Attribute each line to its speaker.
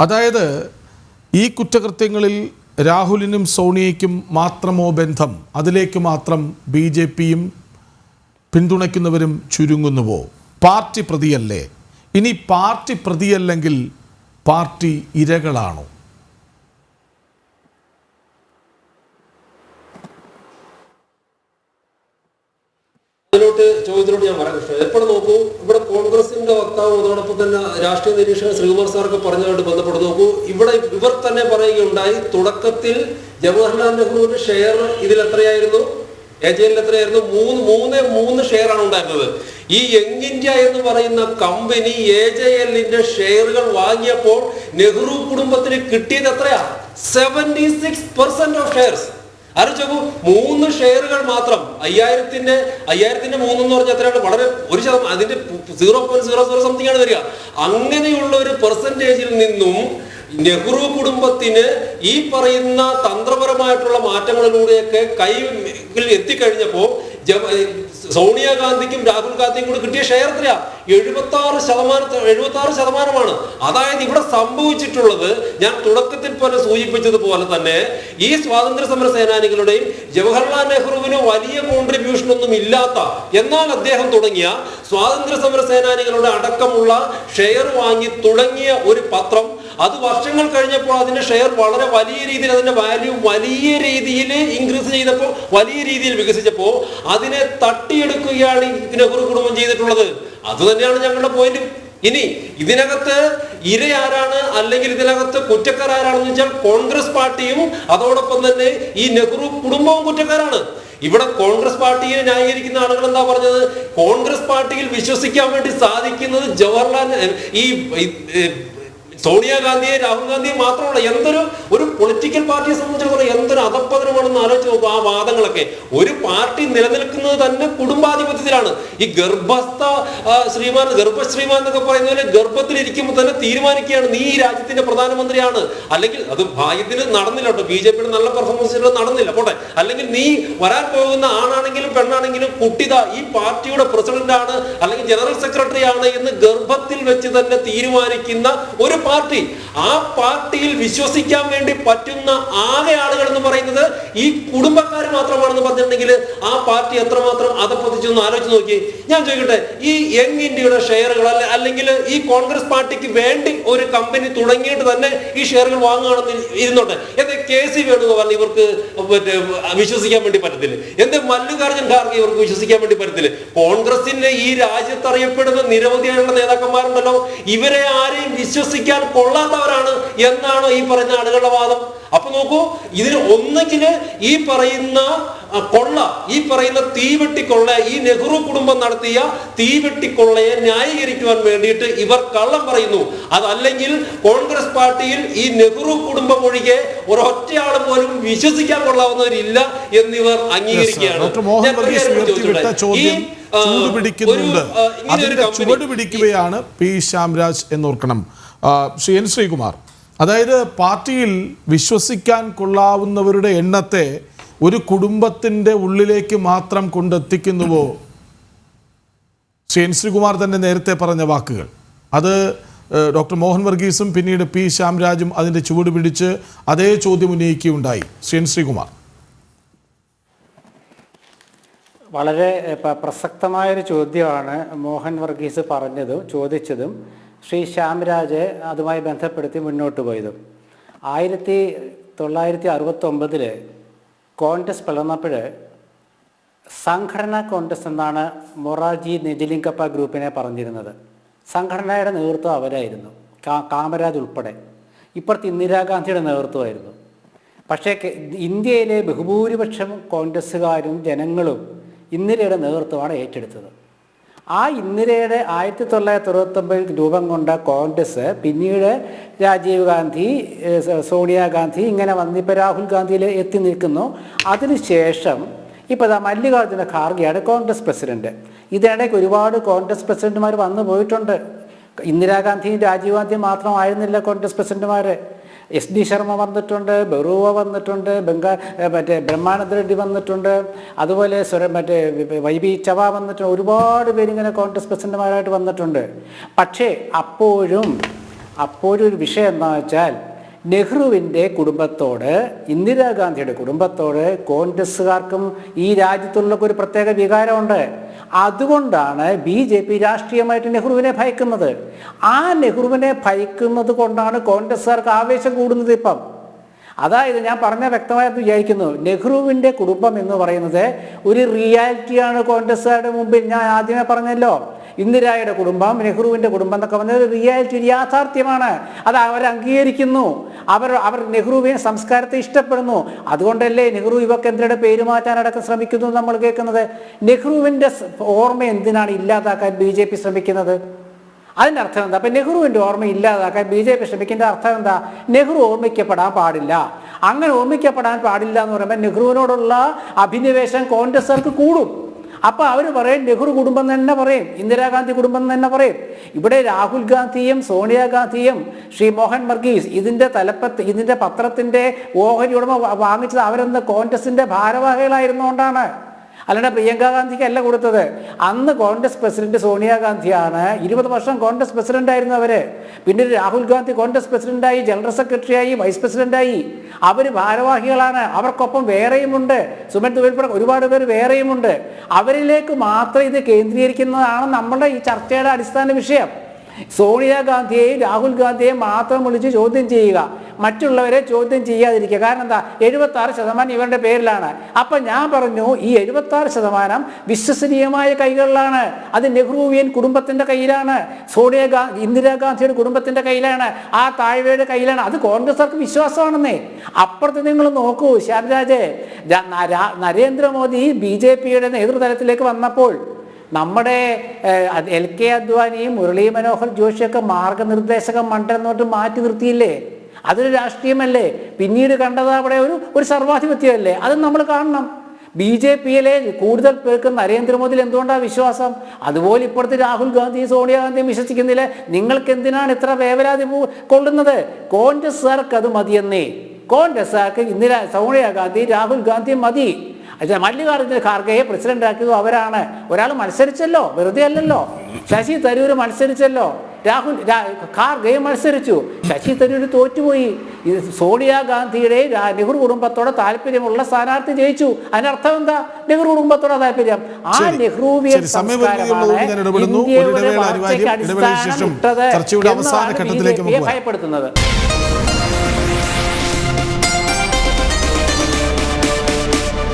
Speaker 1: അതായത് ഈ കുറ്റകൃത്യങ്ങളിൽ രാഹുലിനും സോണിയയ്ക്കും മാത്രമോ ബന്ധം, അതിലേക്ക് മാത്രം BJPയും പിന്തുണയ്ക്കുന്നവരും ചുരുങ്ങുന്നുവോ? പാർട്ടി പ്രതിയല്ലേ? ഇനി പാർട്ടി പ്രതിയല്ലെങ്കിൽ പാർട്ടി ഇരകളാണോ?
Speaker 2: ചോദ്യത്തിനോട് ഞാൻ പറയാം കൃഷ്ണൻ. എപ്പോഴും നോക്കൂ, ഇവിടെ കോൺഗ്രസിന്റെ വക്താവ് അതോടൊപ്പം തന്നെ രാഷ്ട്രീയ നിരീക്ഷകൻ ശ്രീകുമാർ സാറൊക്കെ പറഞ്ഞതുമായിട്ട് ബന്ധപ്പെട്ട് നോക്കൂ, ഇവർ തന്നെ പറയുകയുണ്ടായി, തുടക്കത്തിൽ ജവഹർലാൽ നെഹ്റുവിന്റെ ഷെയർ ഇതിൽ എത്രയായിരുന്നു, AJL എത്രയായിരുന്നു? മൂന്ന് ഷെയറാണ് ഉണ്ടായിരുന്നത്. ഈ യങ് ഇന്ത്യ എന്ന് പറയുന്ന കമ്പനി AJLന്റെ ഷെയറുകൾ വാങ്ങിയപ്പോൾ നെഹ്റു കുടുംബത്തിന് കിട്ടിയത് എത്രയാ? 76% ഓഫ് ഷെയർസ്. ആലോചിച്ചു, 3 ഷെയറുകൾ മാത്രം 5000ന്റെ 3 എന്ന് പറഞ്ഞാൽ എത്രയാണ്? വളരെ 1%, അതിന്റെ 0.00 സംതിങ് ആണ് വരിക. അങ്ങനെയുള്ള ഒരു പെർസെന്റേജിൽ നിന്നും നെഹ്റു കുടുംബത്തിന് ഈ പറയുന്ന തന്ത്രപരമായിട്ടുള്ള മാറ്റങ്ങളിലൂടെയൊക്കെ കൈയിൽ എത്തിക്കഴിഞ്ഞപ്പോ സോണിയാഗാന്ധിക്കും രാഹുൽ ഗാന്ധിക്കും കൂടി കിട്ടിയ ഷെയർ എത്രയാ? 76%. അതായത് ഇവിടെ സംഭവിച്ചിട്ടുള്ളത്, ഞാൻ തുടക്കത്തിൽ പോലെ സൂചിപ്പിച്ചതുപോലെ തന്നെ, ഈ സ്വാതന്ത്ര്യ സമര സേനാനികളുടെയും ജവഹർലാൽ നെഹ്റുവിന് വലിയ കോൺട്രിബ്യൂഷൻ ഒന്നും ഇല്ലാത്ത, എന്നാൽ അദ്ദേഹം തുടങ്ങിയ സ്വാതന്ത്ര്യ സമര സേനാനികളുടെ അടക്കമുള്ള ഷെയർ വാങ്ങി തുടങ്ങിയ ഒരു പത്രം, അത് വർഷങ്ങൾ കഴിഞ്ഞപ്പോൾ അതിന്റെ ഷെയർ വളരെ വലിയ രീതിയിൽ, അതിന്റെ വാല്യൂ വലിയ രീതിയിൽ ഇൻക്രീസ് ചെയ്തപ്പോൾ, വലിയ രീതിയിൽ വികസിച്ചപ്പോൾ അതിനെ തട്ടിയെടുക്കുകയാണ് നെഹ്റു കുടുംബം ചെയ്തിട്ടുള്ളത്. അത് തന്നെയാണ് ഞങ്ങളുടെ പോയിന്റ്. ഇനി ഇതിനകത്ത് ഇരയാരാണ്, അല്ലെങ്കിൽ ഇതിനകത്ത് കുറ്റക്കാരാരാണെന്ന് വെച്ചാൽ കോൺഗ്രസ് പാർട്ടിയും അതോടൊപ്പം തന്നെ ഈ നെഹ്റു കുടുംബവും കുറ്റക്കാരാണ്. ഇവിടെ കോൺഗ്രസ് പാർട്ടിയെ ന്യായീകരിക്കുന്ന ആളുകൾ എന്താ പറഞ്ഞത്? കോൺഗ്രസ് പാർട്ടിയിൽ വിശ്വസിക്കാൻ വേണ്ടി സാധിക്കുന്നത് ജവഹർലാൽ, ഈ സോണിയാഗാന്ധിയെ രാഹുൽ ഗാന്ധിയെ മാത്രമല്ല, ഒരു പൊളിറ്റിക്കൽ പാർട്ടിയെ സംബന്ധിച്ചിടത്തോളം എന്തൊരു അധപ്പതനമാണെന്ന് ആലോചിച്ച് നോക്കും. ആ വാദങ്ങളൊക്കെ, ഒരു പാർട്ടി നിലനിൽക്കുന്നത് തന്നെ കുടുംബാധിപത്യത്തിലാണ്. ഈ ഗർഭശ്രീമാൻ എന്നൊക്കെ പറയുന്ന പോലെ ഗർഭത്തിലിരിക്കുമ്പോൾ തന്നെ തീരുമാനിക്കുകയാണ്, നീ ഈ രാജ്യത്തിന്റെ പ്രധാനമന്ത്രിയാണ്, അല്ലെങ്കിൽ അത് ഭാഗ്യത്തിന് നടന്നില്ല കേട്ടോ, BJPയുടെ നല്ല പെർഫോമൻസ് നടന്നില്ല പോട്ടെ, അല്ലെങ്കിൽ നീ വരാൻ പോകുന്ന ആണാണെങ്കിലും പെണ്ണാണെങ്കിലും കുട്ടിത ഈ പാർട്ടിയുടെ പ്രസിഡന്റ് ആണ് അല്ലെങ്കിൽ ജനറൽ സെക്രട്ടറി ആണ് എന്ന് ഗർഭത്തിൽ വെച്ച് തന്നെ തീരുമാനിക്കുന്ന ഒരു പാർട്ടി. ആ പാർട്ടിയിൽ വിശ്വസിക്കാൻ വേണ്ടി പറ്റുന്ന ആകെ ആളുകൾ എന്ന് പറയുന്നത് ഈ കുടുംബക്കാർ മാത്രമാണെന്ന് പറഞ്ഞിട്ടുണ്ടെങ്കിൽ ആ പാർട്ടി എത്രമാത്രം അധപ്പതിച്ചു എന്ന് ആലോചിച്ച് നോക്കി. ഞാൻ ചോദിക്കട്ടെ, ഈ യങ് ഇന്ത്യയുടെ ഷെയറുകൾ അല്ലെങ്കിൽ ഈ കോൺഗ്രസ് പാർട്ടിക്ക് വേണ്ടി ഒരു കമ്പനി തുടങ്ങിയിട്ട് തന്നെ ഈ ഷെയറുകൾ വാങ്ങുകയാണെന്ന് ഇരുന്നോട്ടെ, എന്ത് KC വേണുഗോപാൽ ഇവർക്ക് വിശ്വസിക്കാൻ വേണ്ടി പറ്റത്തില്ല? എന്ത് മല്ലികാർജുൻ ഖാർഗെ ഇവർക്ക് വിശ്വസിക്കാൻ വേണ്ടി പറ്റത്തില്ല? കോൺഗ്രസിന്റെ ഈ രാജ്യത്ത് അറിയപ്പെടുന്ന നിരവധിയായുള്ള നേതാക്കന്മാരുണ്ടല്ലോ, ഇവരെ ആരെയും വിശ്വസിക്കാൻ കൊള്ളാത്തവരാണ് എന്നാണ് ഈ പറയുന്ന ആളുകളുടെ വാദം. അപ്പൊ നോക്കൂ, ഇതിന് ഒന്നെങ്കിൽ ഈ പറയുന്ന കൊള്ള, ഈ പറയുന്ന തീവെട്ടിക്കൊള്ള, ഈ നെഹ്റു കുടുംബം നടത്തിയ തീവെട്ടിക്കൊള്ളയെ ന്യായീകരിക്കുവാൻ വേണ്ടിയിട്ട് ഇവർ കള്ളം പറയുന്നു. അതല്ലെങ്കിൽ കോൺഗ്രസ് പാർട്ടിയിൽ ഈ നെഹ്റു കുടുംബം ഒഴികെ ഒരൊറ്റയാൾ പോലും വിശ്വസിക്കാൻ കൊള്ളാവുന്നവരില്ല എന്നിവർ അംഗീകരിക്കുകയാണ്.
Speaker 1: ചുവട് പിടിക്കുകയാണ് P. ശ്യാംരാജ് എന്നോർക്കണം. ശ്രീ N. ശ്രീകുമാർ, അതായത് പാർട്ടിയിൽ വിശ്വസിക്കാൻ കൊള്ളാവുന്നവരുടെ എണ്ണത്തെ ഒരു കുടുംബത്തിൻ്റെ ഉള്ളിലേക്ക് മാത്രം കൊണ്ടെത്തിക്കുന്നുവോ? ശ്രീ N. ശ്രീകുമാർ തന്നെ നേരത്തെ പറഞ്ഞ വാക്കുകൾ, അത് ഡോക്ടർ മോഹൻ വർഗീസും പിന്നീട് P. ശ്യാംരാജും അതിൻ്റെ ചുവട് പിടിച്ച് അതേ ചോദ്യം ഉന്നയിക്കുകയുണ്ടായി. ശ്രീ N. ശ്രീകുമാർ,
Speaker 3: വളരെ പ്രസക്തമായൊരു ചോദ്യമാണ് മോഹൻ വർഗീസ് ചോദിച്ചതും ശ്രീ ശ്യാംരാജ് അതുമായി ബന്ധപ്പെടുത്തി മുന്നോട്ട് പോയതും. 1969 കോൺഗ്രസ് പിളർന്നപ്പോൾ സംഘടനാ കോൺഗ്രസ് എന്നാണ് മൊറാർജി നെജിലിംഗപ്പ ഗ്രൂപ്പിനെ പറഞ്ഞിരുന്നത്. സംഘടനയുടെ നേതൃത്വം അവരായിരുന്നു, കാമരാജ് ഉൾപ്പെടെ. ഇപ്പുറത്ത് ഇന്ദിരാഗാന്ധിയുടെ നേതൃത്വമായിരുന്നു. പക്ഷേ ഇന്ത്യയിലെ ബഹുഭൂരിപക്ഷം കോൺഗ്രസ്സുകാരും ജനങ്ങളും ഇന്ദിരയുടെ നേതൃത്വമാണ് ഏറ്റെടുത്തത്. ആ ഇന്ദിരയുടെ 1969 രൂപം കൊണ്ട കോൺഗ്രസ് പിന്നീട് രാജീവ് ഗാന്ധി, സോണിയാഗാന്ധി ഇങ്ങനെ ഇപ്പോൾ രാഹുൽ ഗാന്ധിയിൽ എത്തി നിൽക്കുന്നു. അതിനുശേഷം ഇപ്പോൾ മല്ലികാർജുന ഖാർഗെയാണ് കോൺഗ്രസ് പ്രസിഡന്റ്. ഇതിനിടയ്ക്ക് ഒരുപാട് കോൺഗ്രസ് പ്രസിഡന്റുമാർ വന്നു പോയിട്ടുണ്ട്. ഇന്ദിരാഗാന്ധിയും രാജീവ് ഗാന്ധിയും മാത്രമായിരുന്നില്ല കോൺഗ്രസ് പ്രസിഡന്റുമാർ. SD ശർമ്മ വന്നിട്ടുണ്ട്, ബറൂവ വന്നിട്ടുണ്ട്, ബ്രഹ്മാനന്ദ റെഡ്ഡി വന്നിട്ടുണ്ട്, അതുപോലെ YB ചവ വന്നിട്ടുണ്ട്. ഒരുപാട് പേരിങ്ങനെ കോൺഗ്രസ് പ്രസിഡന്റുമാരായിട്ട് വന്നിട്ടുണ്ട്. പക്ഷേ അപ്പോഴും അപ്പോഴൊരു വിഷയം എന്താണെന്ന് വെച്ചാൽ നെഹ്റുവിൻ്റെ കുടുംബത്തോട്, ഇന്ദിരാഗാന്ധിയുടെ കുടുംബത്തോട് കോൺഗ്രസ്സുകാർക്കും ഈ രാജ്യത്തുള്ളവർക്ക് ഒരു പ്രത്യേക വികാരമുണ്ട്. അതുകൊണ്ടാണ് BJP രാഷ്ട്രീയമായിട്ട് നെഹ്റുവിനെ ഭയക്കുന്നത്. ആ നെഹ്റുവിനെ ഭയക്കുന്നത് കൊണ്ടാണ് കോൺഗ്രസ്സുകാർക്ക് ആവേശം കൂടുന്നത് ഇപ്പം. അതായത് ഞാൻ പറഞ്ഞ വ്യക്തമായിട്ട് വിചാരിക്കുന്നു, നെഹ്റുവിൻ്റെ കുടുംബം എന്ന് പറയുന്നത് ഒരു റിയാലിറ്റിയാണ് കോൺഗ്രസ്സുകാരുടെ മുമ്പിൽ. ഞാൻ ആദ്യമേ പറഞ്ഞല്ലോ, ഇന്ദിരായുടെ കുടുംബം, നെഹ്റുവിൻ്റെ കുടുംബം എന്നൊക്കെ പറഞ്ഞത് ഒരു റിയാലിറ്റി, ഒരു യാഥാർത്ഥ്യമാണ്. അത് അവർ അംഗീകരിക്കുന്നു. അവർ നെഹ്റുവിനെ സംസ്കാരത്തെ ഇഷ്ടപ്പെടുന്നു. അതുകൊണ്ടല്ലേ നെഹ്റു യുവകേന്ദ്രയുടെ പേര് മാറ്റാനടക്കം ശ്രമിക്കുന്നു നമ്മൾ കേൾക്കുന്നത്. നെഹ്റുവിൻ്റെ ഓർമ്മ എന്തിനാണ് ഇല്ലാതാക്കാൻ BJP ശ്രമിക്കുന്നത്? അതിൻ്റെ അർത്ഥം എന്താ? അപ്പം നെഹ്റുവിൻ്റെ ഓർമ്മ ഇല്ലാതാക്കാൻ BJP ശ്രമിക്കേണ്ട അർത്ഥം എന്താ? നെഹ്റു ഓർമ്മിക്കപ്പെടാൻ പാടില്ല. അങ്ങനെ ഓർമ്മിക്കപ്പെടാൻ പാടില്ല എന്ന് പറയുമ്പോൾ നെഹ്റുവിനോടുള്ള അഭിനിവേശം കോൺഗ്രസ്സുകാർക്ക് കൂടും. അപ്പോൾ അവർ പറയും നെഹ്റു കുടുംബം തന്നെ പറയും, ഇന്ദിരാഗാന്ധി കുടുംബം തന്നെ പറയും. ഇവിടെ രാഹുൽ ഗാന്ധിയും സോണിയാഗാന്ധിയും ശ്രീ മോഹൻ വർഗീസ് ഇതിൻ്റെ പത്രത്തിൻ്റെ ഓഹരി ഉടമ വാങ്ങിച്ചത് അവരൊന്ന് കോൺഗ്രസിൻ്റെ ഭാരവാഹികളായിരുന്നുകൊണ്ടാണ്. അല്ലാണ്ട് പ്രിയങ്ക ഗാന്ധിക്ക് അല്ല കൊടുത്തത്. അന്ന് കോൺഗ്രസ് പ്രസിഡന്റ് സോണിയാഗാന്ധിയാണ്. 20 വർഷം കോൺഗ്രസ് പ്രസിഡന്റായിരുന്നു അവർ. പിന്നീട് രാഹുൽ ഗാന്ധി കോൺഗ്രസ് പ്രസിഡന്റായി, ജനറൽ സെക്രട്ടറിയായി, വൈസ് പ്രസിഡന്റായി. അവർ ഭാരവാഹികളാണ്. അവർക്കൊപ്പം വേറെയുമുണ്ട്, സുമൻ തുവൽപ്പുറ ഒരുപാട് പേര് വേറെയുമുണ്ട്. അവരിലേക്ക് മാത്രം ഇത് കേന്ദ്രീകരിക്കുന്നതാണ് നമ്മുടെ ഈ ചർച്ചയുടെ അടിസ്ഥാന വിഷയം. സോണിയാഗാന്ധിയെയും രാഹുൽ ഗാന്ധിയെയും മാത്രം വിളിച്ച് ചോദ്യം ചെയ്യുക, മറ്റുള്ളവരെ ചോദ്യം ചെയ്യാതിരിക്കുക. കാരണം എന്താ? 76% ഇവരുടെ പേരിലാണ്. അപ്പം ഞാൻ പറഞ്ഞു, ഈ 76% വിശ്വസനീയമായ കൈകളിലാണ്. അത് നെഹ്റുവിയൻ കുടുംബത്തിൻ്റെ കയ്യിലാണ്, ഇന്ദിരാഗാന്ധിയുടെ കുടുംബത്തിൻ്റെ കയ്യിലാണ്, ആ താഴ്വയുടെ കയ്യിലാണ്. അത് കോൺഗ്രസ്സുകാർക്ക് വിശ്വാസമാണെന്നേ. അപ്പുറത്ത് നിങ്ങൾ നോക്കൂ ശ്യാംരാജ്, നരേന്ദ്രമോദി BJPയുടെ നേതൃതലത്തിലേക്ക് വന്നപ്പോൾ നമ്മുടെ LK അദ്വാനിയും മുരളീ മനോഹർ ജോഷിയൊക്കെ മാർഗനിർദ്ദേശക മണ്ഡലം എന്നോട്ട് മാറ്റി നിർത്തിയില്ലേ? അതൊരു രാഷ്ട്രീയമല്ലേ? പിന്നീട് കണ്ടത് അവിടെ ഒരു സർവാധിപത്യമല്ലേ? അത് നമ്മൾ കാണണം. BJPയിലെ കൂടുതൽ പേർക്ക് നരേന്ദ്രമോദിയിൽ എന്തുകൊണ്ടാണ് വിശ്വാസം? അതുപോലെ ഇപ്പോഴത്തെ രാഹുൽ ഗാന്ധിയും സോണിയാഗാന്ധിയും വിശ്വസിക്കുന്നില്ല. നിങ്ങൾക്ക് എന്തിനാണ് ഇത്ര വേവലാതി കൊള്ളുന്നത്? കോൺഗ്രസ്സുകാർക്ക് അത് മതിയെന്നേ. കോൺഗ്രസ്സുകാർക്ക് സോണിയാഗാന്ധി രാഹുൽ ഗാന്ധി മതി. മല്ലികാർജ്ജുന ഖാർഗെയെ പ്രസിഡന്റാക്കിയത് അവരാണ്. ഒരാൾ മത്സരിച്ചല്ലോ, വെറുതെ അല്ലല്ലോ. ശശി തരൂർ മത്സരിച്ചല്ലോ, ഖാർഗെയെ മത്സരിച്ചു, ശശി തരൂർ തോറ്റുപോയി. സോണിയാഗാന്ധിയുടെ നെഹ്റു കുടുംബത്തോടെ താല്പര്യമുള്ള സ്ഥാനാർത്ഥി ജയിച്ചു. അതിനർത്ഥം എന്താ? നെഹ്റു കുടുംബത്തോടെ താല്പര്യം. ആ നെഹ്റുവിയൻ സംസ്കാരമാണ് ഇന്ത്യയുടെ വളർച്ചയ്ക്ക് അടിസ്ഥാനം ഇട്ടത് എന്നാണ് BJPയെ ഭയപ്പെടുത്തുന്നത്.